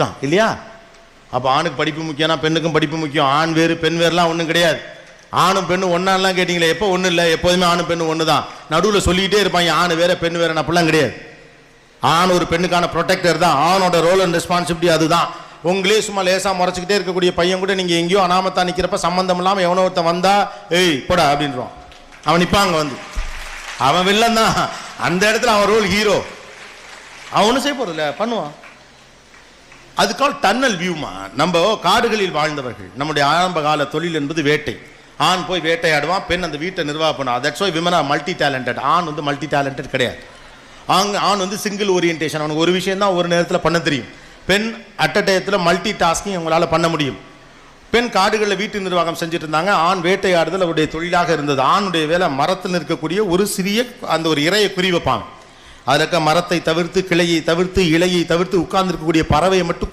தான் இல்லையா? அப்போ ஆணுக்கு படிப்பு முக்கியம்னா பெண்ணுக்கும் படிப்பு முக்கியம். ஆண் வேறு பெண் வேறுலாம் ஒன்றும் கிடையாது. ஆணும் பெண்ணும் ஒன்னாலாம் கேட்டிங்களே, எப்போ ஒன்றும் இல்லை, எப்போதுமே ஆணும் பெண்ணு ஒன்று தான். நடுவில் சொல்லிக்கிட்டே இருப்பாங்க ஆண் வேற பெண் வேற, அப்படிலாம் கிடையாது. ஆண் ஒரு பெண்ணுக்கான ப்ரொடெக்டர் தான். ஆணோட ரோல் அண்ட் ரெஸ்பான்சிபிலிட்டி அதுதான். உங்களே சும்மா லேசாக முறைச்சிக்கிட்டே இருக்கக்கூடிய பையன் கூட நீங்கள் எங்கேயோ அனாமத்தா நிற்கிறப்ப சம்மந்தம் இல்லாமல் எவனோ ஒருத்தன் வந்தா ஏய் போடா அப்படின்றான். அவன் நிற்பாங்க வந்து, அவன் வில்லன் தான். அந்த இடத்துல அவன் ரோல் ஹீரோ. அவன் ஒன்றும் செய்ய போறதில்ல, பண்ணுவான். அதுக்கால் டன்னல் வியூமா. நம்ம காடுகளில் வாழ்ந்தவர்கள். நம்முடைய ஆரம்ப கால தொழில் என்பது வேட்டை. ஆண் போய் வேட்டையாடுவான், பெண் அந்த வீட்டை நிர்வாகம் பண்ணுவான். That's why women are multi talented. ஆண் வந்து மல்டி டேலண்டட் கிடையாது. ஆண் வந்து சிங்கிள் ஓரியன்டேஷன். அவனுக்கு ஒரு விஷயம் தான் ஒரு நேரத்தில் பண்ண தெரியும். பெண் அட் அ டயத்தில் மல்டி டாஸ்கிங் அவங்களால பண்ண முடியும். பெண் காடுகளில் வீட்டு நிர்வாகம் செஞ்சுட்டு இருந்தாங்க. ஆண் வேட்டையாடுதல் அவருடைய தொழிலாக இருந்தது. ஆணுடைய வேலை மரத்தில் இருக்கக்கூடிய ஒரு சிறிய அந்த ஒரு இறையை குறி வைப்பாங்க. அதில் இருக்க மரத்தை தவிர்த்து, கிளையை தவிர்த்து, இலையை தவிர்த்து உட்கார்ந்து இருக்கக்கூடிய பறவையை மட்டும்